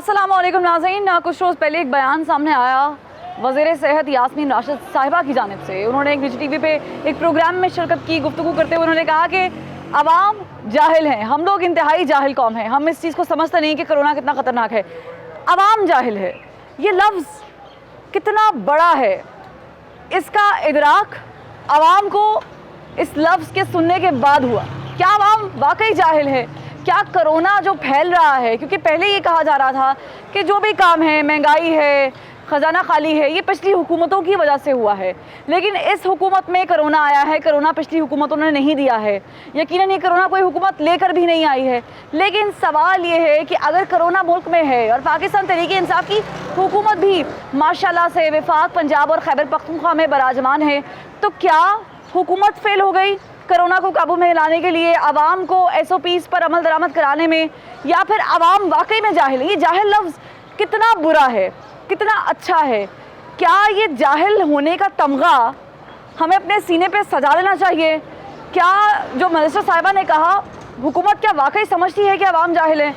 अस्सलामुअलैकुम नाज़रीन, कुछ रोज़ पहले एक बयान सामने आया वज़ीर सेहत यास्मीन राशिद साहिबा की जानिब से। उन्होंने एक निजी टीवी पे एक प्रोग्राम में शिरकत की। गुफ्तगू करते हुए उन्होंने कहा कि अवाम जाहिल हैं, हम लोग इंतहाई जाहिल कौम हैं, हम इस चीज़ को समझते नहीं कि कोरोना कितना ख़तरनाक है। अवाम जाहिल है, ये लफ्ज़ कितना बड़ा है, इसका इदराक अवाम को इस लफ्ज़ के सुनने के बाद हुआ। क्या अवाम वाकई जाहिल है? क्या कोरोना जो फैल रहा है, क्योंकि पहले ये कहा जा रहा था कि जो भी काम है, महंगाई है, ख़जाना खाली है, ये पिछली हुकूमतों की वजह से हुआ है, लेकिन इस हुकूमत में कोरोना आया है। कोरोना पिछली हुकूमतों ने नहीं दिया है, यकीनन ये कोरोना कोई हुकूमत लेकर भी नहीं आई है। लेकिन सवाल ये है कि अगर कोरोना मुल्क में है और पाकिस्तान तहरीक इंसाफ की हुकूमत भी माशाल्लाह से वफाक, पंजाब और खैबर पख्तूनख्वा में बराजमान है, तो क्या हुकूमत फेल हो गई कोरोना को काबू में लाने के लिए, आवाम को SOPs पर अमल दरामद कराने में, या फिर आवाम वाकई में जाहिल है? ये जाहिल लफ्ज़ कितना बुरा है, कितना अच्छा है? क्या ये जाहिल होने का तमगा हमें अपने सीने पे सजा लेना चाहिए? क्या जो मिनिस्टर साहिबा ने कहा, हुकूमत क्या वाकई समझती है कि आवाम जाहिल है?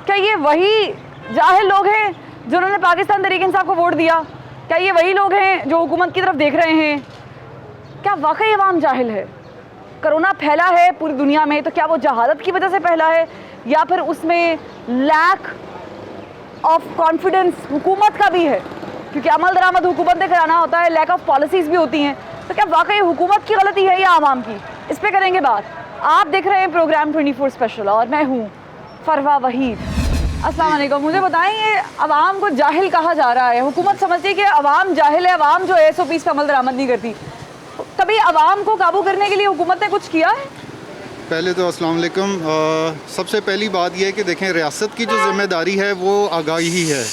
क्या ये वही जाहिल लोग हैं जिन्होंने पाकिस्तान तहरीक इंसाफ को वोट दिया? क्या ये वही लोग हैं जो हुकूमत की तरफ देख रहे हैं? क्या वाकई आवाम जाहिल है? कोरोना फैला है पूरी दुनिया में, तो क्या वो जहालत की वजह से फैला है, या फिर उसमें लैक ऑफ कॉन्फिडेंस हुकूमत का भी है? क्योंकि अमल दरामद हुकूमत ने कराना होता है, लैक ऑफ पॉलिसीज़ भी होती हैं। तो क्या वाकई हुकूमत की गलती है या आवाम की? इस पर करेंगे बात। आप देख रहे हैं प्रोग्राम 24 स्पेशल और मैं हूँ फरवा वहीद। अस्सलाम वालेकुम। मुझे बताएं, ये आवाम को जाहिल कहा जा रहा है, हुकूमत समझती है कि आवाम जाहिल है, आवाम जो SOPs पर अमल दरामद नहीं करती। कभी आवाम को काबू करने के लिए हुकूमत ने कुछ किया है? पहले तो अस्सलाम वालेकुम। सबसे पहली बात यह है कि देखें, रियासत की जो ज़िम्मेदारी है वो आगाही ही है,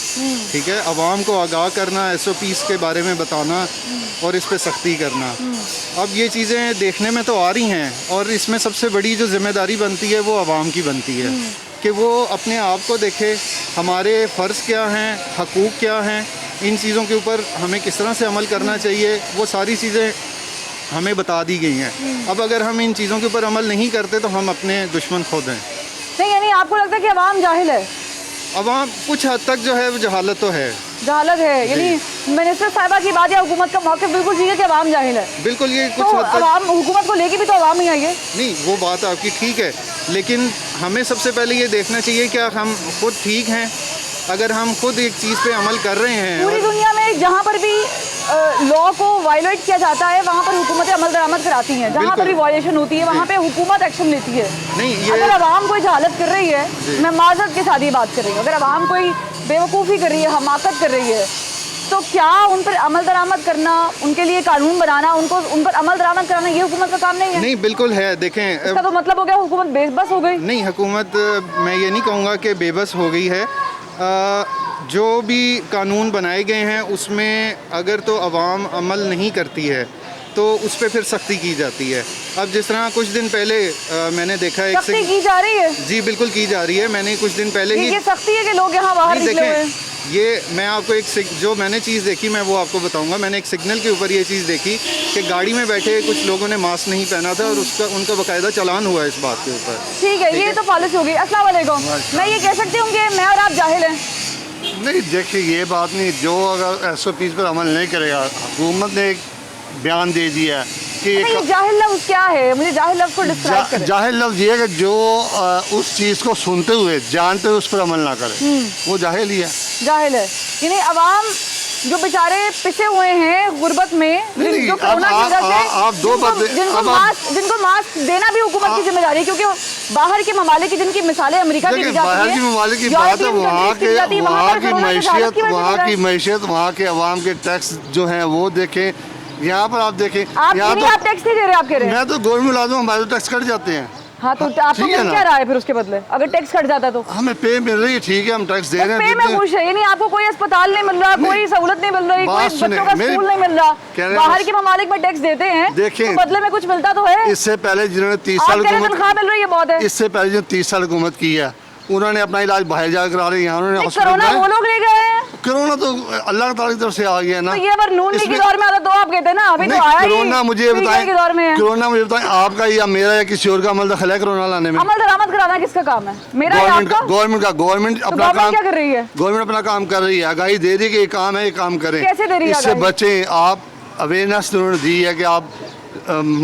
ठीक है। आवाम को आगाह करना, SOPs के बारे में बताना और इस पे सख्ती करना। अब ये चीज़ें देखने में तो आ रही हैं, और इसमें सबसे बड़ी जो ज़िम्मेदारी बनती है वो आवाम की बनती है कि वो अपने आप को देखे, हमारे फ़र्ज़ क्या हैं, हकूक़ क्या हैं, इन चीज़ों के ऊपर हमें किस तरह से अमल करना चाहिए, वो सारी चीज़ें हमें बता दी गई हैं। अब अगर हम इन चीज़ों के ऊपर अमल नहीं करते तो हम अपने दुश्मन खुद हैं। नहीं, यानी आपको लगता है कि आवाम जाहिल है? अवाम कुछ हद तक जो है वो जहालत तो है, जहालत है। यानी मिनिस्टर साहिबा की बात या हुकूमत का मौक़िफ़ बिल्कुल ठीक है कि आवाम जाहिल है? बिल्कुल, ये कुछ तो हद तक आवाम हुकूमत को लेके भी तो आवाम ही आई है। नहीं, वो बात आपकी ठीक है, लेकिन हमें सबसे पहले ये देखना चाहिए क्या हम खुद ठीक हैं। अगर हम खुद एक चीज़ पे अमल कर रहे हैं, पूरी दुनिया में जहाँ पर भी लॉ को वायलेट किया जाता है वहाँ पर हुकूमतें अमल दरामद कराती हैं, जहाँ पर भी वायलेशन होती है वहाँ पे हुकूमत एक्शन लेती है। नहीं, ये अगर आवाम कोई जहालत कर रही है, मैं माजरत के साथ ये बात कर रही हूँ, अगर आवाम कोई बेवकूफ़ी कर रही है, हमाकत कर रही है, तो क्या उन पर अमल दरामद करना, उनके लिए कानून बनाना, उन पर अमल दरामद कराना, ये हुकूमत का काम नहीं है? नहीं, बिल्कुल है। देखें, इसका तो मतलब हो गया हुकूमत बेबस हो गई। नहीं, हुकूमत मैं ये नहीं कहूँगा कि बेबस हो गई है। जो भी कानून बनाए गए हैं उसमें अगर तो अवाम अमल नहीं करती है तो उस पर फिर सख्ती की जाती है। अब जिस तरह कुछ दिन पहले मैंने देखा है, सख्ती की जा रही है? जी बिल्कुल की जा रही है। मैंने कुछ दिन पहले ही, ये सख्ती है कि लोग यहाँ बाहर निकले हुए हैं? ये मैं आपको जो मैंने चीज़ देखी मैं वो आपको बताऊंगा। मैंने एक सिग्नल के ऊपर ये चीज़ देखी कि गाड़ी में बैठे कुछ लोगों ने मास्क नहीं पहना था और उनका बाकायदा चालान हुआ इस बात के ऊपर। ठीक है, ये तो पॉलिसी होगी। अस्सलाम वालेकुम। मैं ये कह सकती हूँ कि मैं और आप जाहिल हैं? नहीं, देखिए ये बात नहीं। जो अगर SOPs पर अमल नहीं करेगा, हुकूमत ने एक बयान दे दिया कि ये जाहिल लफ्ज़ क्या है? मुझे जाहिल लफ्ज़ को डिस्क्राइब करें। जाहिल लफ्ज़ ये है कि जो उस चीज़ को सुनते हुए जानते हुए उस पर अमल ना करे, वो जाहिल ही है। जाहिल है, यानी अवाम जो बेचारे पिसे हुए हैं गुर्बत में, जो कोरोना की वजह से, जिनको मास्क देना भी हुकूमत की जिम्मेदारी है, क्योंकि बाहर के ममालिक की जिनकी मिसालें अमेरिका की दी जाती हैं, बाहर की ममालिक की बात है, वहाँ की मैशियत, वहाँ के अवाम के टैक्स जो हैं वो देखें। यहाँ पर आप देखें, आप टैक्स नहीं दे रहे, आप कह रहे हैं? मैं तो गवर्नमेंट मुलाजिम, हमारे तो टैक्स कट जाते हैं। हाँ, तो आपको मिल क्या रहा है फिर उसके बदले? अगर टैक्स कट जाता है तो हमें पे मिल रही है, ठीक है, हम टैक्स दे रहे हैं। पे में खुश है, यानी आपको कोई अस्पताल नहीं मिल रहा, कोई सहूलत नहीं मिल रही, कोई बच्चों का स्कूल नहीं मिल रहा। बाहर के ममालिक में टैक्स देते हैं, देखें, बदले में कुछ मिलता तो है? इससे पहले जिन्होंने 30 साल तनख्वाह मिल रही है बहुत है, इससे पहले जो 30 साल हुकूमत की है उन्होंने अपना इलाज बाहर जाकर करा रहे हैं। कोरोना वो लोग ले गए हैं कोरोना तो अल्लाह ताला की तरफ से आ गया ना। तो ये बार नून लीग के इसमें- दौर में आता तो आप कहते ना, अभी तो नहीं, आया ही कोरोना मुझे PTI बताएं, के दौर में है। कोरोना मुझे बताएं आपका या मेरा या किसी और का अमल दखल है कोरोना लाने में? अमल दरामद कराना किसका काम है, मेरा या गवर्नमेंट आपका? गवर्नमेंट का गवर्नमेंट तो अपना गवर्नमेंट काम क्या कर रही है? गवर्नमेंट अपना काम कर रही है, आगाही दे रही है कि ये काम है, ये काम करें। कैसे दे रही है इससे आगाही? बचें आप, अवेयरनेस उन्होंने दी है कि आप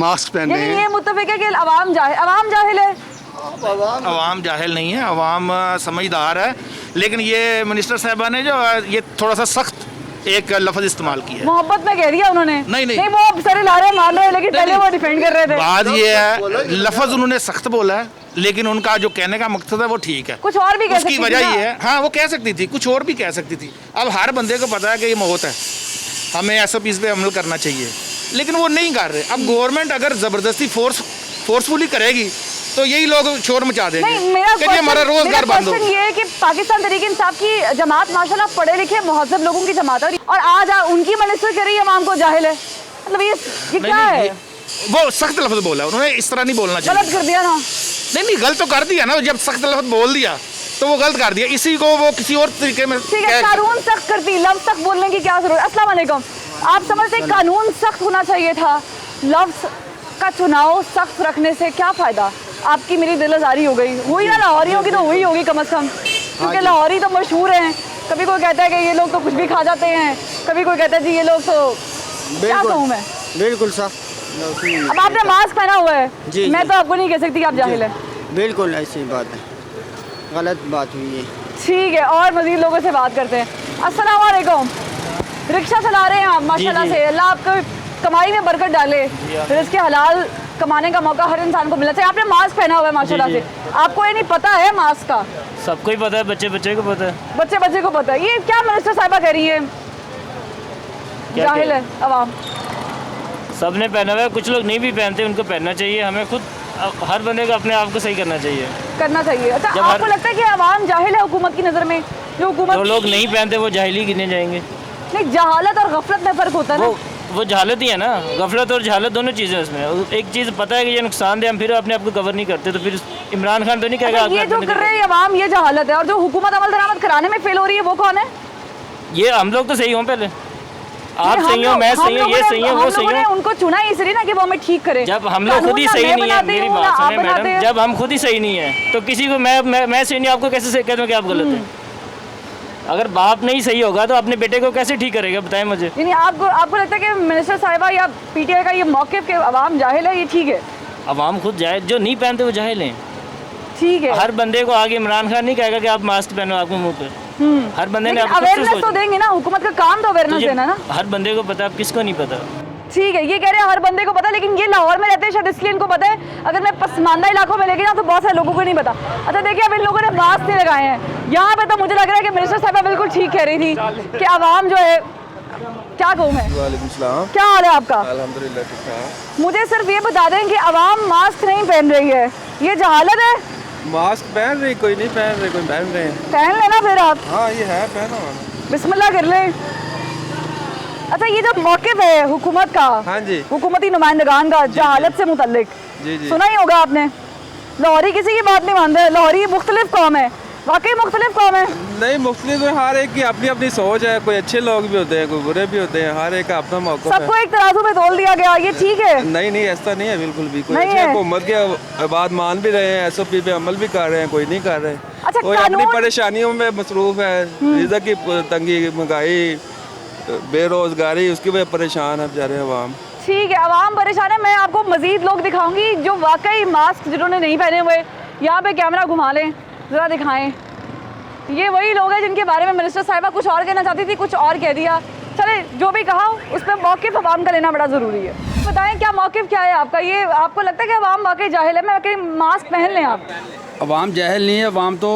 मास्क पहने। यानी ये मुत्तफिक है कि अवाम जाहिल है। अवाम जाहिल नहीं है, अवाम समझदार है, लेकिन ये मिनिस्टर साहबा ने जो ये थोड़ा सा सख्त एक लफ्ज़ इस्तेमाल किया है। मोहब्बत में कह दिया उन्होंने। नहीं। वो सारे लारे मान रहे हैं, लेकिन पहले वो डिफेंड कर रहे थे। बात ये है, लफ्ज़ उन्होंने सख्त बोला है, लेकिन उनका जो कहने का मकसद है वो ठीक है। कुछ और भी कह उसकी सकती वजह थी ना। ये है, हाँ वो कह सकती थी, कुछ और भी कह सकती थी। अब हर बंदे को पता है कि ये मौत है, हमें SOPs पे अमल करना चाहिए, लेकिन वो नहीं कर रहे। अब गवर्नमेंट अगर ज़बरदस्ती फोर्सफुली करेगी तो यही लोग शोर मचा देंगे नहीं, मेरा कि हमारा रोजगार बंद हो। क्वेश्चन ये है कि पाकिस्तान तहरीक इंसाफ की जमात माशाल्लाह पढ़े लिखे महज़ब लोगों की जमात है, और आज उनकी मिनिस्टर कह रही है अवाम को जाहिल है। मतलब ये क्या है? वो सख्त लफ्ज़ बोला उन्होंने, इस तरह नहीं बोलना चाहिए। गलत कर दिया ना। नहीं गलत तो कर दिया ना, जब सख्त लफ्ज़ बोल दिया तो वो गलत कर दिया, इसी को वो किसी और तरीके में ठीक है, कानून सख्त करती, लफ्ज सख्त बोलने की क्या जरूरत? अस्सलाम वालेकुम। आप समझते हैं कानून सख्त होना चाहिए था, लफ्ज का चुनाव सख्त रखने से क्या फायदा? आपकी मेरी दिल आजारी हो गई, हुई ना लाहौरियों की तो हुई होगी कम से कम, क्योंकि लाहौरी तो मशहूर हैं। कभी कोई कहता है कि ये लोग तो कुछ भी खा जाते हैं, कभी कोई कहता है जी ये लोग तो क्या कहूँ मैं। बिल्कुल साहब। अब आपने मास्क पहना हुआ है, जी, मैं जी। तो आपको नहीं कह सकती कि आप जाहिल है। बिल्कुल ऐसी बात है, गलत बात हुई है। ठीक है, और मजीद लोगों से बात करते हैं। अस्सलाम वालेकुम। रिक्शा चला रहे हैं आप माशाल्लाह से, अल्लाह आपको कमाई में बरकत डाले, फिर इसके हलाल कमाने का मौका हर इंसान को मिलना चाहिए। आपने मास्क पहना हुआ है माशाल्लाह से, आपको ये नहीं पता है मास्क का? सबको ही पता है, बच्चे को पता है। बच्चे को पता है। ये क्या मिनिस्टर साहिबा कह रही है जाहिल है अवाम? सबने पहना हुआ है, कुछ लोग नहीं भी पहनते, उनको पहनना चाहिए। हमें खुद हर बंदे को अपने आप को सही करना चाहिए। अच्छा, जब आपको लगता है कि अवाम जाहिल है हुकूमत की नज़र में? जो हुकूमत जो लोग नहीं पहनते वो जाहिली गिने जाएंगे। नहीं, जहालत और गफलत में फ़र्क होता है ना। वो जहालत ही है ना, गफलत और जहालत दोनों चीज़ें उसमें। एक चीज़ पता है कि ये नुकसान दे, हम फिर अपने आप को कवर नहीं करते, तो फिर इमरान खान तो नहीं कहेगा अच्छा, ये जो कर रहे हैं अवाम, ये जहालत है। और जो हुकूमत अमल दरामद कराने में फेल हो रही है वो कौन है? ये हम लोग तो सही हों, पहले आप हम सही हो, लोग- मैं हम सही हूँ, ये लोगों सही ने- है, वो हम सही लोगों ने हो। उनको चुना ही इसलिए ना कि वो हमें ठीक करे। जब हम लोग खुद ही कानून सही ना नहीं मैं है, बनाती मेरी हूँ, ना बात आप सुने बनाते मैडम, हैं। जब हम खुद ही सही नहीं है तो किसी को मैं सही नहीं, आपको कैसे कहता हूँ कि आप गलत हैं? अगर बाप नहीं सही होगा तो अपने बेटे को कैसे ठीक करेगा, बताएं मुझे। यानी आपको लगता है कि मिनिस्टर साहिबा या PTI का ये मौक़िफ़ के अवाम जाहिल है, ये ठीक है? अवाम खुद जाहिल, जो नहीं पहनते वो जाहिल हैं। ठीक है, हर बंदे को आगे इमरान खान नहीं कहेगा कि आप मास्क पहनो आपको मुंह पे। हर बंदे ने लेकिन आपको खुद से अवेयरनेस तो सोचना। देंगे ना, हुकूमत का काम तो अवेयरनेस तो देना ना। हर बंदे को पता है, अब किसको नहीं पता। ठीक है, ये कह रहे हैं हर बंदे को पता है, लेकिन ये लाहौर में रहते हैं शायद इसलिए इनको पता है। अगर मैं पसमानदा इलाकों में लेके जाऊँ तो बहुत सारे लोगों को नहीं पता। अच्छा देखिए, अब इन लोगों ने मास्क नहीं लगाए हैं यहाँ पे, तो मुझे लग रहा है कि मिनिस्टर साहबा बिल्कुल ठीक कह रही थी कि आवाम जो है, क्या कहूँ मैं, क्या हाल है आपका? अल्हम्दुलिल्लाह ठीक ठाक। मुझे सिर्फ ये बता दें कि आवाम मास्क नहीं पहन रही है, ये जहालत है? मास्क पहन रही, कोई नहीं पहन रहे, कोई पहन रहे हैं। पहन लेना फिर आप, हाँ ये है पहना हुआ। बिस्मिल्लाह कर ले। अच्छा, ये जो मौक़िफ़ है हुकूमत का, हाँ जी हुकूमती नुमाइंदगान का जहालत से मुतल्लिक, जी जी। सुना ही होगा आपने। लाहौरी किसी की बात नहीं मानते, लाहौरी मुख्तलिफ कौम है, वाकई मुख्तलिफ कौम है। नहीं मुख्तलिफ है, हर एक की अपनी अपनी सोच है, कोई अच्छे लोग भी होते हैं, कोई बुरे भी होते हैं, हर एक का अपना मौका सबको है। एक तराजू में तोल दिया गया, ये ठीक है? नहीं ऐसा नहीं है बिल्कुल भी। कोई नहीं अच्छे है। हुकूमत के बात मान भी रहे हैं, SOP पे अमल भी कर रहे हैं, कोई नहीं कर रहे। अच्छा, कोई अपनी कानून- परेशानियों में मसरूफ है, रिज़्क़ की तंगी, महंगाई, बेरोजगारी, उसकी वजह परेशान है बेचारे अवाम। ठीक है, आवाम परेशान है। मैं आपको मजीद लोग दिखाऊंगी जो वाकई मास्क जिन्होंने नहीं पहने हुए। यहाँ पे कैमरा घुमा लें, ज़रा दिखाएं। ये वही लोग हैं जिनके बारे में मिनिस्टर साहिबा कुछ और कहना चाहती थी, कुछ और कह दिया। चले, जो भी कहा उस पर मौक़िफ़ अवाम का लेना बड़ा ज़रूरी है। बताएं क्या मौक़िफ़ क्या है आपका? ये आपको लगता है कि अवाम वाकई जाहिल है? मैं वाकई मास्क पहन लें आप? अवाम जाहिल नहीं है, अवाम तो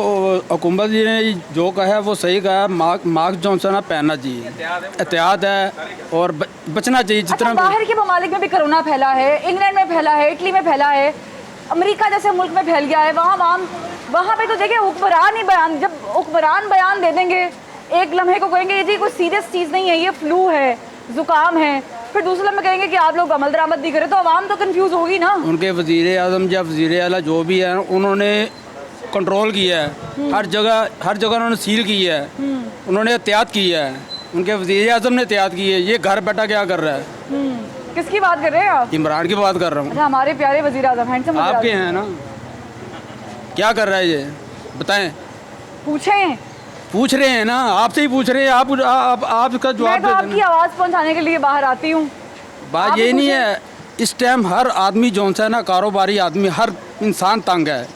हुकूमत जी ने जो कहा है वो सही कहा है। मास्क जो है ना पहनना चाहिए, एहतियात है और बचना चाहिए अच्छा, जितना। बाहर के ममालिक में भी कोरोना फैला है, इंग्लैंड में फैला है, इटली में फैला है, अमेरिका जैसे मुल्क में फैल गया है। वहाँ पे तो देखिए हुक्मरान ही बयान, जब हुक्मरान बयान दे देंगे, एक लम्हे को कहेंगे ये जी कोई सीरियस चीज़ नहीं है, ये फ्लू है, ज़ुकाम है, फिर दूसरे लम्हे कहेंगे कि आप लोग अमल दरामद नहीं करें, तो आवाम तो कंफ्यूज होगी ना। उनके वज़ीर आज़म या वज़ीर आला जो भी है, उन्होंने कंट्रोल किया है, हर जगह उन्होंने सील की है, उन्होंने एहतियात की है, उनके वज़ीर आज़म ने एहतियात की है। ये घर बैठा क्या कर रहा है? किसकी बात कर रहे हैं आप? इमरान की बात कर रहा हूँ। अच्छा, हमारे प्यारे वज़ीर आज़म, हैंडसम वज़ीर आपके आज़म। हैं ना, क्या कर रहा है ये बताएं? पूछें, पूछ रहे हैं ना, आपसे ही पूछ रहे हैं। आप इसका मैं जवाब तो दे आपकी देना। आवाज़ पहुंचाने के लिए बाहर आती हूँ। बात आप ये ही नहीं पूछें। है, इस टाइम हर आदमी जो सा है ना, कारोबारी आदमी, हर इंसान तंग है।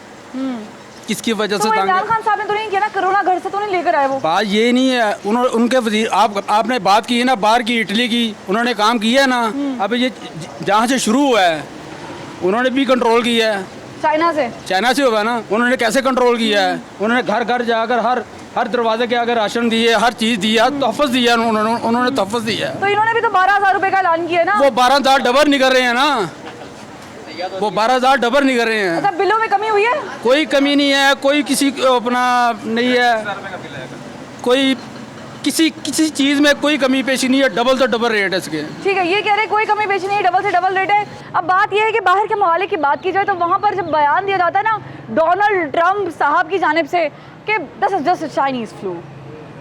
किसकी वजह से तो तंग इमरान है? खान साहब ने तो नहीं किया ना, कोरोना घर से तो नहीं लेकर आए वो। बात ये नहीं है, उनके वजीर आपने बात की है ना बाहर की, इटली की, उन्होंने काम किया है ना। अब ये जहाँ से शुरू हुआ है उन्होंने भी कंट्रोल किया है। चाइना से होगा ना, उन्होंने कैसे कंट्रोल किया है? उन्होंने घर घर जाकर हर दरवाजे के आगे राशन दिए, हर चीज़ दिया, तोहफ़ दिया, उन्होंने तोहफ़ दिया। तो इन्होंने भी तो 12,000 रुपए का ऐलान किया ना। वो 12,000 डबर नहीं कर रहे हैं ना, वो 12,000 डबर नहीं कर रहे हैं। अच्छा, बिलों में कमी हुई है? कोई कमी नहीं है, कोई किसी अपना नहीं है, कोई किसी चीज़ में कोई कमी पेशी नहीं है। डबल तो डबल रेट है इसके। ठीक है, ये कह रहे हैं कोई कमी पेशी नहीं है, डबल से डबल रेट है। अब बात ये है कि बाहर के ममालिक की बात की जाए तो वहाँ पर जब बयान दिया जाता है ना डोनाल्ड ट्रंप साहब की जानिब से कि this is just Chinese flu,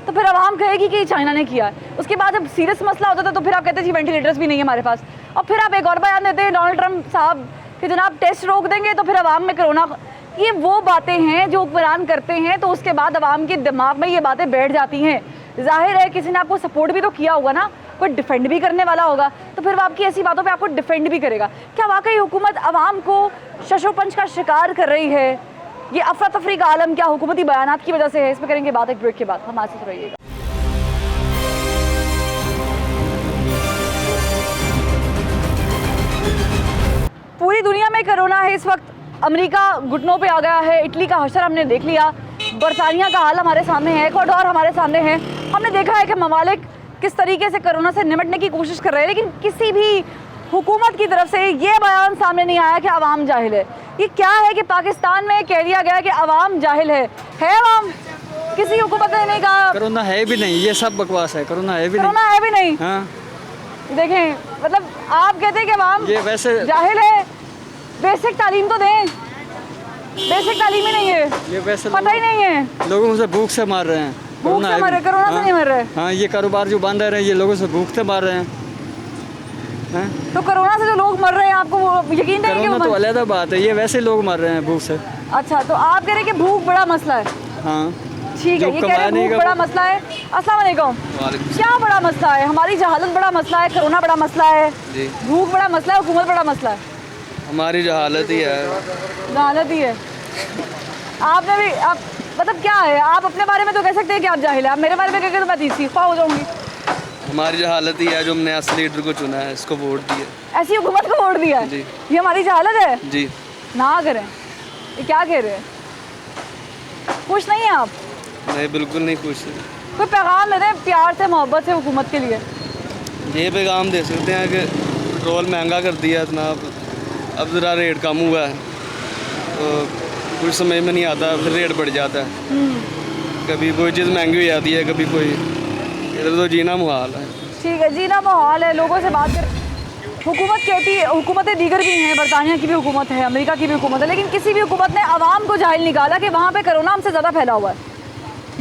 तो फिर आवाम कहेगी कि चाइना ने किया है। उसके बाद जब सीरियस मसला होता था तो फिर आप कहते हैं जी वेंटिलेटर्स भी नहीं है हमारे पास, और फिर आप एक और बयान देते हैं डोनाल्ड ट्रंप साहब कि जनाब टेस्ट रोक देंगे तो फिर आवाम में कोरोना। ये वो बातें हैं जो हुक्मरान करते हैं तो उसके बाद आवाम के दिमाग में ये बातें बैठ जाती हैं। जाहिर है किसी ने आपको सपोर्ट भी तो किया होगा ना, कोई डिफेंड भी करने वाला होगा, तो फिर वो आपकी ऐसी बातों पे आपको डिफेंड भी करेगा। क्या वाकई हुकूमत आवाम को शशोपंच का शिकार कर रही है? ये अफरा तफरी का आलम क्या हुकूमती बयानात की वजह से है? इस पर करेंगे बात एक ब्रेक के बाद। हमारे साथ रहिएगा। पूरी दुनिया में कोरोना है इस वक्त। अमेरिका घुटनों पे आ गया है, इटली का हशर हमने देख लिया, बरतानिया का हाल हमारे सामने है, इक्वाडोर हमारे सामने है। हमने देखा है कि ममालिक किस तरीके से कोरोना से निपटने की कोशिश कर रहे हैं, लेकिन किसी भी हुकूमत की तरफ से ये बयान सामने नहीं आया कि अवाम जाहिल है। ये क्या है कि पाकिस्तान में कह दिया गया कि अवाम जाहिल है अवाम? किसी हुकूमत ने नहीं कहा कोरोना है भी नहीं, ये सब बकवास है। कोरोना है भी नहीं। कोरोना है भी नहीं। हाँ, देखें, मतलब आप कहते हैं कि अवाम ये वैसे जाहिल है। बेसिक तालीम तो दें, बेसिक तालीम ही नहीं है, ये वैसे पता ही नहीं है। लोगों से भूख से मार रहे हैं। भूख से मर रहे, कोरोना से नहीं मर रहे। हाँ, ये कारोबार जो बंद है ये लोगों से भूख से मार रहे हैं। तो कोरोना से जो लोग मर रहे हैं आपको वो यकीन नहीं है कि कोरोना वो तो अलग बात है, ये वैसे लोग मर रहे हैं भूख से। अच्छा, तो आप कह रहे हैं कि भूख बड़ा मसला है। हाँ, ठीक है, जो ये कह रहे हैं कमाने भूख का बड़ा मसला है। अस्सलाम वालेकुम। क्या बड़ा मसला है? हमारी जहालत बड़ा मसला है, कोरोना बड़ा मसला है, भूख बड़ा मसला है, हुकूमत बड़ा मसला है। हमारी जहालत ही है। जहालत ही है। आपने भी आप मतलब क्या है, आप अपने बारे में तो कह सकते हैं कि आप जाहिल है, आप मेरे बारे में कह के तो मैं तीसरी हो जाऊंगी। हमारी जहालत ही है जो हमने असली लीडर को चुना है, इसको वोट दिया। ऐसी हुकूमत को वोट दिया है? जी। ये हमारी जहालत है? जी। ना करें, ये क्या कह रहे हैं? खुश नहीं है आप? नहीं, बिल्कुल नहीं खुश। कोई पैगाम दे दें प्यार से मोहब्बत से हुकूमत के लिए। ये पैगाम दे सकते हैं कि पेट्रोल महंगा कर दिया है जनाब, अब ज़रा रेट कम हुआ है तो कुछ समझ में नहीं आता, फिर रेट बढ़ जाता है। कभी कोई चीज़ महंगी हो जाती है, कभी कोई, इधर तो जीना मुहाल है। ठीक है, जीना माहौल है, लोगों से बात कर। हुकूमत कहती है, हुकूमतें दीगर भी हैं, बरतानिया की भी हुकूमत है, अमेरिका की भी हुकूमत है, लेकिन किसी भी हुकूमत ने आवाम को जाहिल निकाला कि वहाँ पे कोरोना हमसे ज़्यादा फैला हुआ है।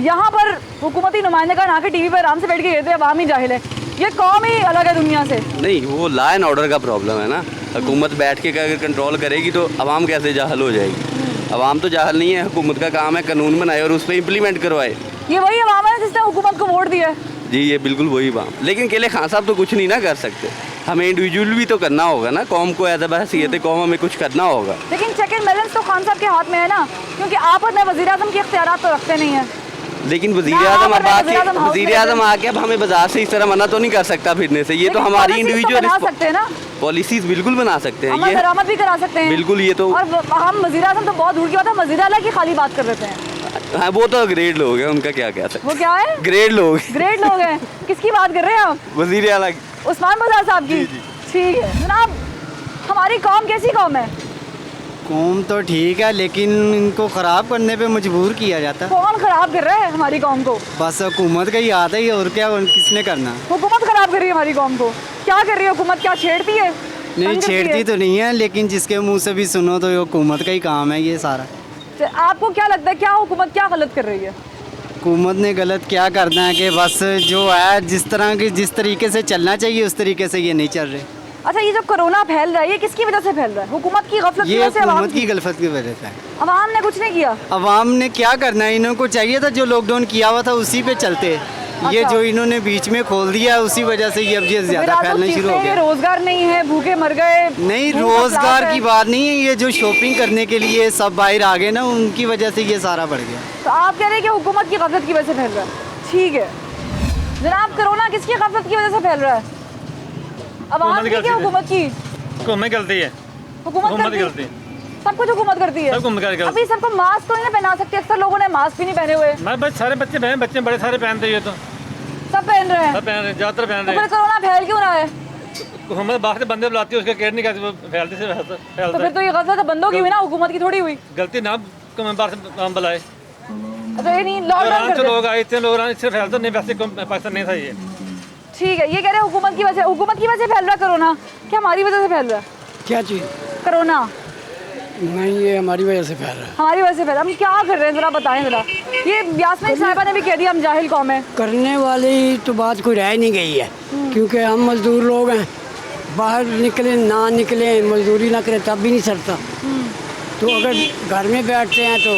यहाँ पर हुकूमती नुमाइंदे का ना कि टीवी पर आराम से बैठ के कहते हैं अवाम ही जाहिल है। ये कौम ही अलग है दुनिया से। नहीं, वो लॉ एंड ऑर्डर का प्रॉब्लम है ना। हुकूमत बैठ के अगर कंट्रोल करेगी तो आवाम कैसे जाहिल हो जाएगी? आवाम तो जाहिल नहीं है, हुकूमत का काम है कानून बनाए और उस पर इम्प्लीमेंट करवाए। ये वही अवाम है जिसने हुकूमत को वोट दिया है। जी, ये बिल्कुल वही बात। लेकिन केले खान साहब तो कुछ नहीं ना कर सकते, हमें इंडिविजुअल भी तो करना होगा ना, कौम को एज ए हैसियत कौम हमें कुछ करना होगा। लेकिन चेक एंड बैलेंस तो खान साहब के हाथ में है ना, क्योंकि आप अपने वज़ीर आज़म के इख्तियारात तो रखते नहीं हैं। लेकिन वज़ीर आज़म आके अब हमें बाजार से इस तरह मना तो नहीं कर सकता फिरने से। ये तो हमारी इंडिविजुअल बना सकते हैं ना, पॉलिसीज बिल्कुल बना सकते हैं, ये दरामद भी करा सकते हैं बिल्कुल। ये तो और हम वज़ीर आज़म तो बहुत दूर की बात है, वज़ीर आला की खाली बात कर देते हैं। हाँ, वो तो ग्रेड लोग हैं, उनका क्या कह सकते। वो क्या है? ग्रेड लोग। ग्रेड लोग हैं। किसकी बात कर रहे हैं आप? वज़ीर आला उस्मान बाजार साहब की। ठीक है जनाब, हमारी कौम कैसी कौम है? कौम तो ठीक है, लेकिन इनको ख़राब करने पे मजबूर किया जाता है। कौन खराब कर रहा है हमारी कौम को? बस हुकूमत का ही आता ही, और क्या किसने करना? हुकूमत खराब कर रही है हमारी कौम को। क्या कर रही है हुकूमत? क्या छेड़ती है? नहीं, तंग करती छेड़ती है? तो नहीं है, लेकिन जिसके मुंह से भी सुनो तो ये हुकूमत का ही काम है ये सारा। आपको क्या लगता है क्या हुकूमत क्या गलत कर रही है? हुकूमत ने गलत क्या करना है कि बस जो है जिस तरीके से चलना चाहिए उस तरीके से ये नहीं चल रहे। अच्छा, ये जो कोरोना फैल रहा है ये किसकी वजह से फैल रहा है? हुकूमत की गफलत की ये वजह से? हुकूमत की गलफत की वजह से। अवाम ने कुछ नहीं किया? अवाम ने क्या करना है, इनको चाहिए था जो लॉकडाउन किया हुआ था उसी पे चलते। ये अच्छा। जो इन्होंने बीच में खोल दिया उसी वजह से ये अब ये ज्यादा फैलना शुरू हो गया। रोजगार नहीं है, भूखे मर गए। नहीं, भूख का रोजगार प्लाट की है। बात नहीं है, ये जो शॉपिंग करने के लिए सब बाहर आ गए ना उनकी वजह से ये सारा बढ़ गया। तो आप कह रहे हैं कि हुकूमत की गफलत की वजह से फैल रहा है। ठीक है जनाब, कोरोना किसकी गफलत की वजह से फैल रहा है? अवाम की क्या हुकूमत की? हुकूमत गलती है, हुकूमत करती है। सब कुछ हुकूमत करती है। अभी सबको मास्क तो नहीं पहना सकते, अक्सर लोगों ने मास्क भी नहीं पहने हुए। मैं बस सारे बच्चे बड़े सारे पहनते हैं, तो सब पहन रहे हैं। सब पहन रहे, ज़्यादातर पहन तो रहे फिर कोरोना फैल क्यों रहा है? हुकूमत बाहर से बंदे बुलाती है, उसका केयर नहीं करती, वो फैलती से तो फैलता फिर तो ये गलत बंदों की हुई ना, हुकूमत की थोड़ी हुई। गलती ना बाहर से हम बुलाए। अच्छा, ये नहीं लॉकडाउन कर जो दे। लोग आए इतने लोग इससे फैलता नहीं, वैसे पाकिस्तान नहीं था ये। ठीक है, ये कह रहे हैं हुकूमत की वजह से फैल रहा है कोरोना। क्या हमारी वजह से फैल रहा है क्या चीज़? कोरोना नहीं, ये हमारी वजह से फैल रहा है। हमारी वजह से फैल। हम क्या कर रहे हैं जरा बताएं जरा। ये यास्मीन साहिबा ने भी कह दिया हम जाहिल कौम है। करने वाली तो बात कोई रह नहीं गई है, क्योंकि हम मजदूर लोग हैं, बाहर निकले ना निकले मजदूरी ना करें तब भी नहीं सरता। तो अगर घर में बैठते हैं तो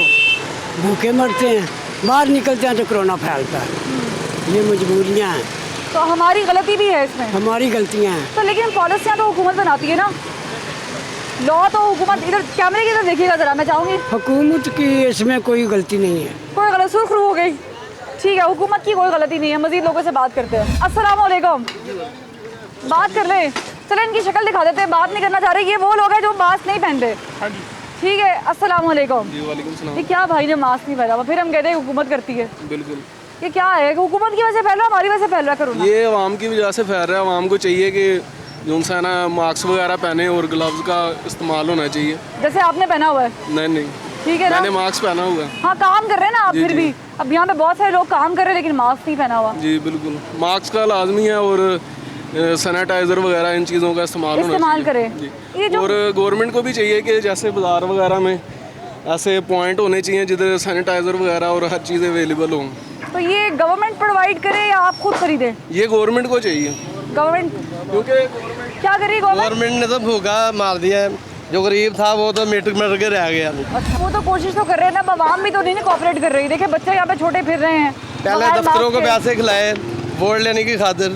भूखे मरते हैं, बाहर निकलते हैं तो कोरोना फैलता है। ये मजबूरियाँ हैं, तो हमारी गलती भी है इसमें। हमारी गलतियाँ हैं। तो लेकिन पॉलिसियाँ तो हुकूमत बनाती है ना, लॉ तो हुकूमत। इधर कैमरे की तरफ देखिएगा जरा, मैं चाहूँगी। हुकूमत की इसमें कोई गलती नहीं है। कोई गलत सुर्खरू हो गई। ठीक है, हुकूमत की कोई गलती नहीं है। मजीद लोगों से बात करते हैं। अस्सलाम वालेकुम। बात कर ले, चले इनकी शक्ल दिखा देते हैं। बात नहीं करना चाह रहे, ये वो लोग हैं जो मास्क नहीं पहनते। ठीक है, अस्सलाम वालेकुम। ये क्या भाई ने मास्क नहीं पहना हुआ, फिर हम कहते हैं हुकूमत करती है। बिल्कुल, ये क्या है? हुकूमत की वजह से फैल रहा है, हमारी वजह से फैल रहा है कोरोना? ये आवाम की वजह से फैल रहा है। आवाम को चाहिए कि जो सा ना मास्क वगैरह पहने और ग्लव्स का इस्तेमाल होना चाहिए। जैसे आपने पहना हुआ है। नहीं, ठीक है ना, मैंने मास्क पहना हुआ है। हाँ, काम कर रहे हैं ना आप। फिर भी अब यहाँ पे बहुत सारे लोग काम कर रहे हैं लेकिन मास्क नहीं पहना हुआ। जी बिल्कुल, मास्क का लाजमी है और सैनिटाइज़र वगैरह इन चीज़ों का इस्तेमाल करें। जी। और गवर्नमेंट को भी चाहिए कि जैसे बाज़ार वगैरह में ऐसे पॉइंट होने चाहिए जिधर सैनिटाइज़र वगैरह और हर चीज़ अवेलेबल हों। तो ये गवर्नमेंट प्रोवाइड करे या आप खुद खरीदें? ये गवर्नमेंट को चाहिए। गवर्नमेंट क्योंकि क्या करेगी? गवर्नमेंट ने तो भूखा मार दिया है, जो गरीब था वो तो मिट के रह गया। अच्छा, वो तो कोशिश तो कर रहे हैं ना, आवाम भी तो नहीं कोऑपरेट कर रही। देखिए बच्चे यहाँ पे छोटे फिर रहे हैं। पहले दफ्तरों को पैसे खिलाए वोट लेने की खातिर,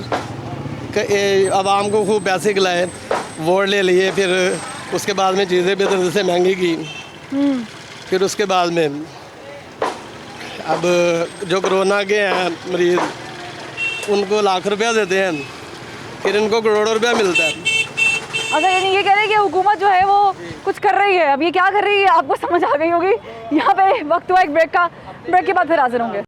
आवाम को खूब पैसे खिलाए, वोट ले लिए, फिर उसके बाद में चीज़ें भी तरह से महंगी की। फिर उसके बाद में अब जो कोरोना के हैं मरीज उनको लाख रुपया देते हैं, फिर इनको करोड़ों रुपया मिलता है। अच्छा, यानी ये कह रहे हैं कि हुकूमत जो है वो कुछ कर रही है। अब ये क्या कर रही है आपको समझ आ गई होगी। यहाँ पे वक्त हुआ एक ब्रेक का, ब्रेक के बाद फिर हाजिर होंगे।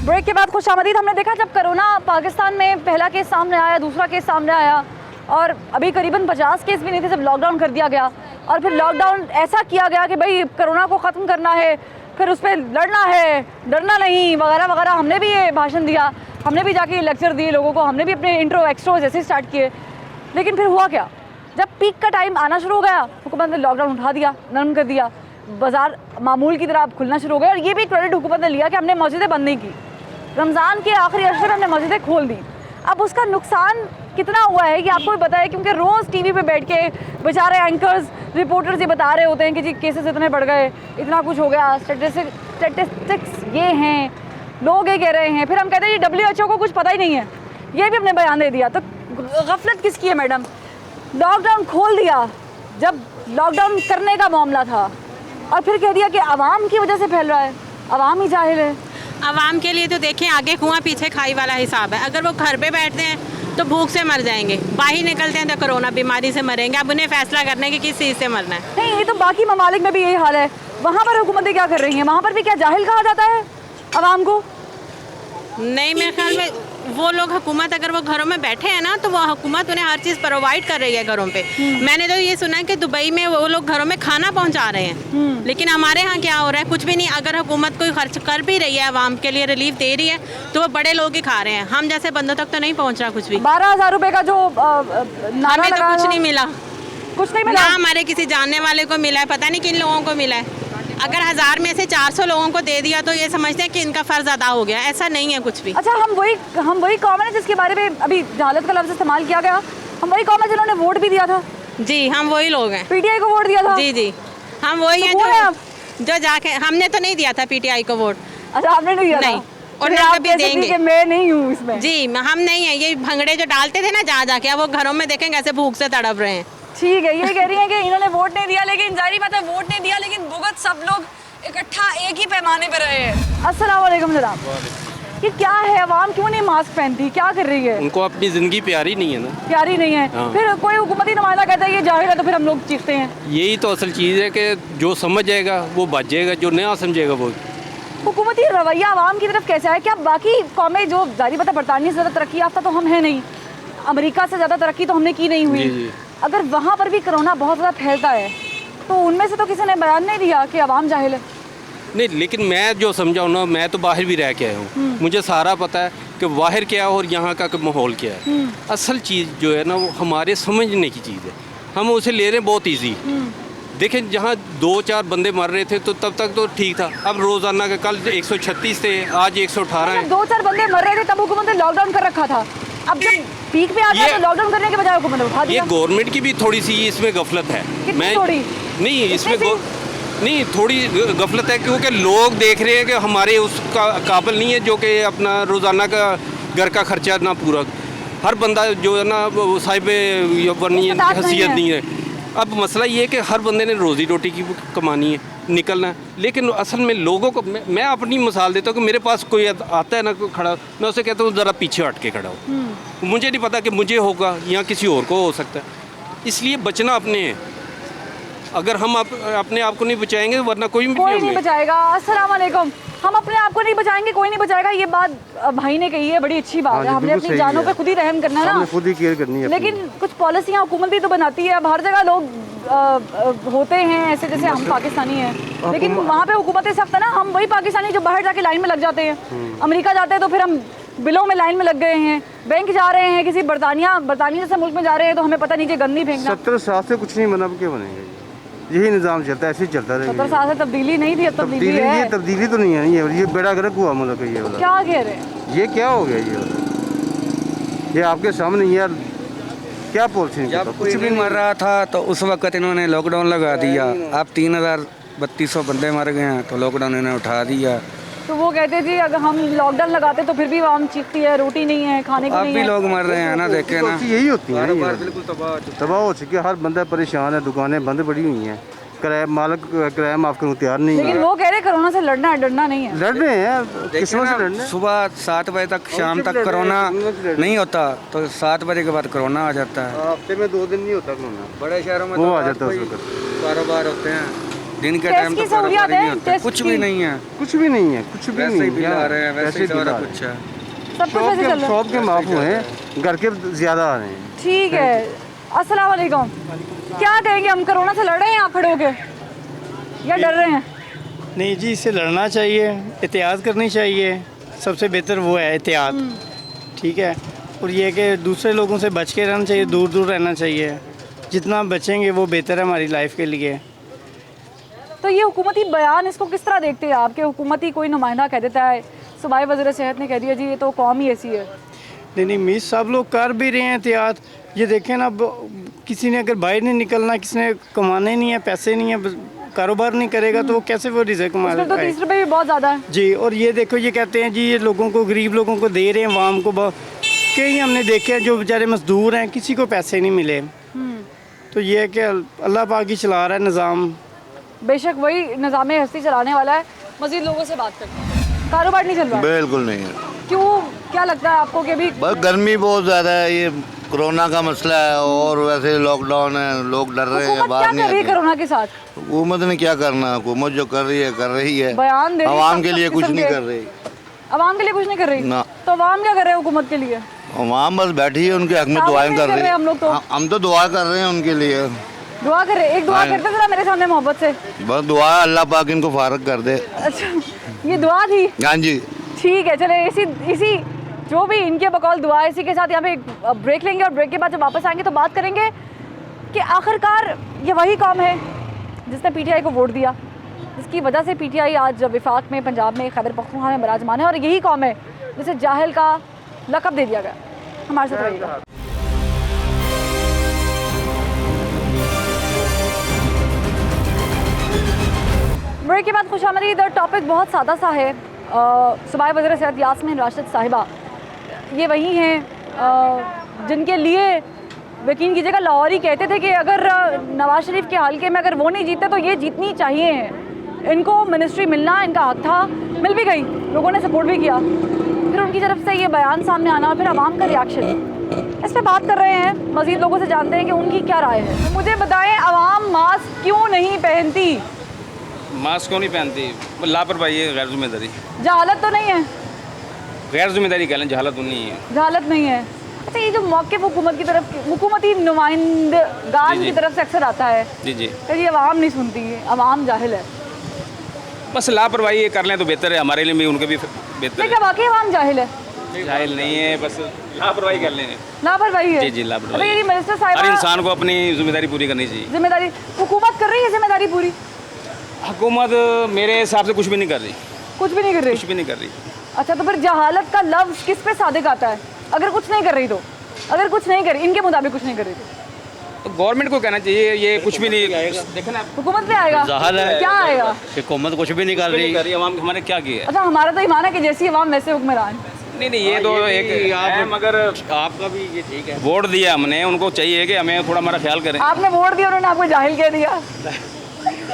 ब्रेक के बाद खुशामदीद। हमने देखा जब कोरोना पाकिस्तान में पहला केस सामने आया, दूसरा केस सामने आया और अभी करीबन 50 केस भी नहीं थे जब लॉकडाउन कर दिया गया। और फिर लॉकडाउन ऐसा किया गया कि भाई कोरोना को ख़त्म करना है, फिर उस पर लड़ना है, डरना नहीं, वगैरह वगैरह। हमने भी ये भाषण दिया, हमने भी जाके लेक्चर दिए लोगों को, हमने भी अपने इंट्रो एक्सट्रो जैसे स्टार्ट किए। लेकिन फिर हुआ क्या, जब पीक का टाइम आना शुरू हो गया हुकूमत ने लॉकडाउन उठा दिया, नरम कर दिया, बाज़ार मामूल की तरह अब खुलना शुरू हो गया। और ये भी क्रेडिट हुकूमत ने लिया कि हमने मस्जिदें बंद नहीं की। रमज़ान के आखिरी अरसे में हमने मस्जिदें खोल दी। अब उसका नुकसान कितना हुआ है ये आपको भी पता है, क्योंकि रोज़ टीवी पे बैठ के बेचारे एंकर्स रिपोर्टर्स ये बता रहे होते हैं कि जी केसेस इतने बढ़ गए, इतना कुछ हो गया, स्टैटिस्टिक्स ये हैं, लोग ये कह रहे हैं। फिर हम कहते हैं जी WHO को कुछ पता ही नहीं है, ये भी हमने बयान दे दिया। तो गफलत किसकी है मैडम? लॉकडाउन खोल दिया जब लॉकडाउन करने का मामला था, और फिर कह दिया कि आवाम की वजह से फैल रहा है, आवाम ही जाहिल है। आवाम के लिए तो देखें आगे कुआं पीछे खाई वाला हिसाब है। अगर वो घर पे बैठते हैं तो भूख से मर जाएंगे, बाहर निकलते हैं तो कोरोना बीमारी से मरेंगे। अब उन्हें फैसला करने की किस चीज़ से मरना है। नहीं, ये तो बाकी ममालिक में भी यही हाल है। वहाँ पर हुकूमतें क्या कर रही हैं? वहाँ पर भी क्या जाहिल कहा जाता है आवाम को? नहीं, मेरे ख्याल में वो लोग हुकूमत अगर वो घरों में बैठे हैं ना तो वो हुकूमत उन्हें हर चीज़ प्रोवाइड कर रही है घरों पे। मैंने तो ये सुना है कि दुबई में वो लोग घरों में खाना पहुंचा रहे हैं, लेकिन हमारे यहाँ क्या हो रहा है, कुछ भी नहीं। अगर हुकूमत कोई खर्च कर भी रही है आवाम के लिए, रिलीफ दे रही है, तो वो बड़े लोग ही खा रहे हैं, हम जैसे बंदों तक तो नहीं पहुँच रहा कुछ भी। 12,000 रुपए का जो नारा हमें तो लगा कुछ था, नहीं मिला, कुछ नहीं मिला। ना हमारे किसी जानने वाले को मिला है, पता नहीं किन लोगों को मिला है। अगर 1000 में से 400 लोगों को दे दिया तो ये समझते हैं कि इनका फ़र्ज़ अदा हो गया, ऐसा नहीं है कुछ भी। अच्छा, हम वही कौम है जिसके बारे में अभी जहालत का लफ्ज़ इस्तेमाल किया गया, हम वही कौम है जिन्होंने वोट भी दिया था। जी, हम वही लोग हैं। पीटीआई को वोट दिया था। जी जी, हम वही तो हैं कौन है आप? जो जाके, हमने तो नहीं दिया था पीटीआई को वोट। अच्छा, आपने नहीं दिया था? नहीं, और फिर ना आप कभी कह सकती हैं देंगे। कि मैं नहीं हूँ इसमें। जी, हम नहीं है। ये भंगड़े जो डालते थे ना जा जाके, अब वो घरों में देखें कैसे भूख से तड़प रहे हैं। ठीक है, ये कह रही हैं कि इन्होंने वोट नहीं दिया, लेकिन जाहिर बात है वोट नहीं दिया, लेकिन भुगत सब लोग इकट्ठा एक ही पैमाने पर रहे हैं। अस्सलाम वालेकुम जनाब, ये क्या है, आवाम क्यों नहीं मास्क पहनती, क्या कर रही है? उनको अपनी ज़िंदगी प्यारी नहीं है ना। प्यारी नहीं है। हाँ। फिर कोई हुकूमती नुमाइंदा कहता है ये जाहिर है, तो फिर हम लोग चीखते हैं। यही तो असल चीज़ है कि जो समझ जाएगा वो बच जाएगा, जो नहीं समझेगा वो। हुकूमती रवैया आवाम की तरफ कैसा है? क्या बाकी कौमें जो जारी पता बरतानिया से ज़्यादा तरक्की याफ्ता तो हम हैं नहीं, अमेरिका से ज़्यादा तरक्की तो हमने की नहीं हुई। जी, जी। अगर वहाँ पर भी कोरोना बहुत ज़्यादा फैलता है तो उनमें से तो किसी ने बयान नहीं दिया कि आवाम जाहिल है। नहीं, लेकिन मैं जो समझा हूँ ना, मैं तो बाहर भी रह के आया हूँ, मुझे सारा पता है कि बाहर क्या है और यहाँ का माहौल क्या है। असल चीज़ जो है ना वो हमारे समझने की चीज़ है, हम उसे ले रहे हैं बहुत ईजी। देखें, जहाँ 2-4 बंदे मर रहे थे तो तब तक तो ठीक था, अब रोज़ाना का कल 136 थे, आज 118 है। 2-4 बंदे मर रहे थे तब हुकूमत ने लॉकडाउन कर रखा था, अब जब पीक पे आ गया तो लॉकडाउन करने के बजाय हुकूमत ने उठा ये दिया। गवर्नमेंट की भी थोड़ी सी इसमें गफलत है। कितनी थोड़ी? नहीं, इसमें कितनी नहीं, थोड़ी गफलत है, क्योंकि लोग देख रहे हैं कि हमारे उसका काबिल नहीं है जो कि अपना रोज़ाना का घर का खर्चा ना पूरा। हर बंदा जो है ना वो साहिब बनी हैसियत नहीं है। अब मसला ये है कि हर बंदे ने रोज़ी रोटी की कमानी है, निकलना है, लेकिन असल में लोगों को मैं अपनी मिसाल देता हूँ कि मेरे पास कोई आता है ना कोई खड़ा, मैं उसे कहता हूँ ज़रा पीछे हट के खड़ा हो। मुझे नहीं पता कि मुझे होगा या किसी और को हो सकता है, इसलिए बचना अपने है। अगर हम अपने आप को नहीं बचाएंगे वरना कोई नहीं बचाएगा। अस्सलाम वालेकुम, हम अपने आप को नहीं बचाएंगे, कोई नहीं बचाएगा। ये बात भाई ने कही है, बड़ी अच्छी बात है। हमने अपनी जानों पे खुद ही रहम करना है ना, खुद ही केयर करनी है। लेकिन कुछ पॉलिसियाँ हुकूमत भी तो बनाती है। अब हर जगह लोग होते हैं ऐसे जैसे हम पाकिस्तानी हैं, लेकिन वहाँ पे हुकूमतें सख्त है ना। हम वही पाकिस्तानी जो बाहर जाके लाइन में लग जाते हैं, अमेरिका जाते हैं तो फिर हम बिलों में लाइन में लग गए हैं, बैंक जा रहे हैं, किसी बरतानिया जैसे मुल्क में जा रहे हैं तो हमें पता नहीं कि गंदी फेंकना। 70 साल से कुछ नहीं बना, क्या बनेगा? यही निज़ाम चलता है, ऐसे ही चलता रहेगा। 70 साल से तब्दीली नहीं थी, अब तब्दीली है। ये तब्दीली तो नहीं है, ये बेड़ा गर्क हुआ मुल्क है। ये वाला क्या कह रहे हैं? ये क्या हो गया? ये आपके सामने यार क्या पॉलिसी? जब कुछ भी मर रहा था तो उस वक्त इन्होंने लॉकडाउन लगा दिया। अब 3,3200 बंदे मर गए हैं तो लॉकडाउन इन्होंने उठा दिया। तो वो कहते जी अगर हम लॉकडाउन लगाते तो फिर भी आवाम चीखती है, रोटी नहीं है, खाने को अब नहीं भी है। लोग मर रहे हैं ना, देखे ना, यही होती है, बिल्कुल तबाह हो चुकी है। हर बंदा परेशान है, दुकानें बंद पड़ी हुई हैं, मालिक किराया माफ करने को तैयार नहीं लेकिन है। वो कह रहे कोरोना से लड़ना है, डरना नहीं है। लड़ रहे हैं, किस्मत से लड़ना है। सुबह 7 बजे तक शाम तक कोरोना नहीं होता तो 7 बजे के बाद कोरोना आ जाता है। हफ्ते में 2 दिन नहीं होता कोरोना, बड़े शहरों में वो तो आ जाता है उस वक्त। कारोबार होते हैं, दिन के टेस्ट टाइम की तो सहूलियत कारोबार ही है, नहीं होता, टेस्ट कुछ की। भी नहीं है, कुछ भी नहीं है, कुछ भी वैसे ही नहीं बिल आ रहे हैं, वैसे ही बिल सारा आ रहे कुछ हैं। है। सब कुछ वैसे चल रहा है। शॉप के माफ हुए हैं, घर के ज़्यादा आ रहे हैं। ठीक है, अस्सलाम वालेकुम। क्या कहेंगे, हम कोरोना से लड़ रहे हैं आप खड़े होके या डर रहे हैं? नहीं जी, इससे लड़ना चाहिए, एहतियात करनी चाहिए। सबसे बेहतर वो है एहतियात, ठीक है। और ये कि दूसरे लोगों से बच के रहना चाहिए, दूर दूर रहना चाहिए। जितना बचेंगे वो बेहतर है हमारी लाइफ के लिए। तो ये हुकूमती बयान, इसको किस तरह देखते हैं आप? कि हुकूमती कोई नुमाइंदा कह देता है, सूबाई वज़ीर सेहत ने कह दिया जी ये तो कौम ही ऐसी है। नहीं, मीर सब लोग कर भी रहे हैं एहतियात। ये देखें ना, किसी ने अगर बाहर नहीं निकलना, किसी ने कमाने नहीं है, पैसे नहीं है, कारोबार नहीं करेगा तो वो कैसे वो रिज़्क़ कमाएगा? तो 30 रुपये भी बहुत ज़्यादा है जी। और ये देखो, ये कहते हैं जी ये लोगों को, गरीब लोगों को दे रहे हैं, आवाम को। कई हमने देखे हैं जो बेचारे मजदूर हैं, किसी को पैसे नहीं मिले। तो ये है कि अल्लाह पाक ही चला रहा है निज़ाम। बेशक वही निज़ाम हस्ती चलाने वाला है। मज़ीद लोगों से बात करते हैं। कारोबार नहीं चल रहा? बिल्कुल नहीं है। क्यों, क्या लगता है आपको कि अभी बस गर्मी बहुत ज़्यादा है, ये कोरोना का मसला है और वैसे लॉकडाउन है, लोग डर रहे हैं, बाहर नहीं क्या कर रही है आते। कोरोना के साथ? हुकूमत ने क्या करना है? हुकूमत जो कर रही है बयान दे रही है, आवाम के सब लिए कुछ किस्म नहीं के। कर रही। आवाम के लिए कुछ नहीं कर रही ना। तो आवाम क्या कर रहे हैं हुकूमत के लिए? आवाम बस बैठी है, उनके हक में काम दुआएं नहीं कर कर रही रहे है। हम लोग तो। हम तो दुआ कर रहे हैं उनके लिए, दुआ कर रहे, एक दुआ हाँ। करते जरा मेरे सामने मोहब्बत से। बस दुआ है अल्लाह पाक इनको फारग कर दे। अच्छा ये दुआ थी, हाँ जी। ठीक है चले इसी जो भी इनके बकौल दुआ है, इसी के साथ यहाँ पे एक ब्रेक लेंगे और ब्रेक के बाद जब वापस आएंगे तो बात करेंगे कि आखिरकार ये वही कौम है जिसने पीटीआई को वोट दिया, जिसकी वजह से पीटीआई आज विफाक में, पंजाब में, खैबर पख्तूनख्वा में बराजमान है, और यही कौम है जिसे जाहिल का लक़ब दे दिया गया। हमारे साथ रहिएगा। ब्रेक के बाद खुशामदीद। टॉपिक बहुत सादा सा है। सूबाई वज़ीर सेहत यास्मीन राशिद साहिबा ये वही हैं जिनके लिए यकीन कीजिएगा लाहौर ही कहते थे कि अगर नवाज शरीफ के हल्के में अगर वो नहीं जीते तो ये जीतनी चाहिए, इनको मिनिस्ट्री मिलना इनका हक था, मिल भी गई, लोगों ने सपोर्ट भी किया, फिर उनकी तरफ से ये बयान सामने आना और फिर आवाम का रिएक्शन, इस पर बात कर रहे हैं। मज़ीद लोगों से जानते हैं कि उनकी क्या राय है। तो मुझे बताएं आवाम मास्क क्यों नहीं पहनती? मास्क क्यों नहीं पहनती? लापरवाही है, गैर जिम्मेदारी। जहालत तो नहीं है? गैर जिम्मेदारी कह लें, जहालत तो नहीं है। जहालत नहीं है। अच्छा ये जो मौक़िफ़ हुकूमत की तरफ, हुकूमती नुमाइंदगान की तरफ से अक्सर आता है जी जी, कि ये आवाम नहीं सुनती है, आवाम जाहिल है, बस लापरवाही ये कर लें तो बेहतर है, हमारे लिए भी उनके भी बेहतर क्या वाकई आवाम जाहिल है? है। जाहिल नहीं है, बस लापरवाही कर लें। लापरवाही है। जी जी, लापरवाही। ये मिनिस्टर हर साहिबा इंसान को अपनी जिम्मेदारी पूरी करनी चाहिए। जिम्मेदारी हुकूमत कर रही है, जिम्मेदारी पूरी हुकूमत मेरे हिसाब से कुछ भी नहीं कर रही, कुछ भी नहीं कर रही। कुछ भी नहीं कर रही। अच्छा तो फिर जहालत का लफ्ज़ किस पे सादिक आता है? अगर कुछ नहीं कर रही तो, अगर कुछ नहीं करी, इनके मुताबिक कुछ नहीं कर रही तो गवर्नमेंट को कहना चाहिए ये कुछ भी नहीं, देखे ना हुकूमत पे आएगा, क्या आएगा? हुकूमत कुछ भी नहीं कर रही। अवाम हमारे क्या किया है? अच्छा हमारा तो ईमान है कि जैसी अवाम वैसे हुक्मरान। नहीं ये तो एक है, मगर आपका भी ये ठीक है, वोट दिया हमने, उनको चाहिए कि हमें थोड़ा हमारा ख्याल करें। आपने वोट दिया, उन्होंने आपको जाहिल कह दिया।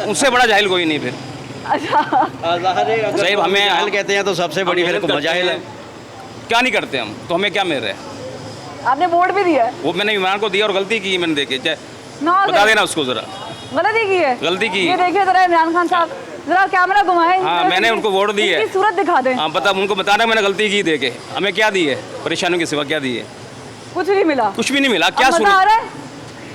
उससे बड़ा जाहिल कोई नहीं फिर। अच्छा सही, हमें जाहिल कहते हैं तो सबसे बड़ी फिर जाहिल है। क्या नहीं करते हम तो हमें क्या मिल रहा है? आपने वोट भी दिया है? वो मैंने इमरान को दिया और गलती की मैंने, देखे ना बता देना उसको जरा, गलती की है, गलती की। ये देखिए जरा इमरान खान साहब, जरा कैमरा घुमाएं। हाँ मैंने उनको वोट दी है, सूरत दिखा दें। हाँ पता, उनको बताना मैंने गलती की, देके हमें क्या दी है, परेशानियों के सिवा क्या दी है? कुछ नहीं मिला, कुछ भी नहीं मिला। क्या मजा आ रहा है?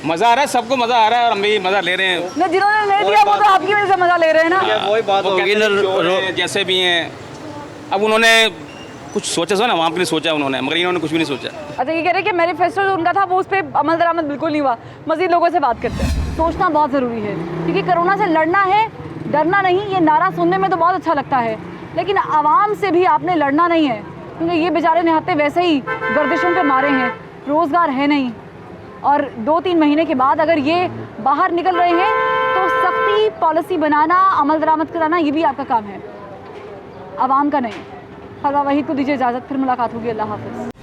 मजा आ रहा है, सबको मजा आ रहा है और हम भी मजा ले रहे हैं। नहीं, जिन्होंने नहीं दिया वो तो आपकी वजह से मजा ले रहे हैं ना। वही बात होगी ना, जैसे भी हैं। अब उन्होंने कुछ सोचा था ना, वहाँ के लिए सोचा उन्होंने, मगर इन्होंने कुछ भी नहीं सोचा। अच्छा ये कह रहे हैं कि मैनिफेस्टो जो उनका था वो उस पर अमल दरामद बिल्कुल नहीं हुआ। मज़ीद लोगों से बात करते हैं। सोचना बहुत ज़रूरी है क्योंकि कोरोना से लड़ना है, डरना नहीं। ये नारा सुनने में तो बहुत अच्छा लगता है, लेकिन आवाम से भी आपने लड़ना नहीं है क्योंकि ये बेचारे निहत्ते वैसे ही गर्दिशों पे मारे हैं, रोज़गार है नहीं, और 2-3 महीने के बाद अगर ये बाहर निकल रहे हैं तो सख्ती पॉलिसी बनाना, अमल दरामद कराना, ये भी आपका काम है, आवाम का नहीं। ख़ज़ा वहीद को दीजिए इजाज़त, फिर मुलाकात होगी। अल्लाह हाफ़िज़।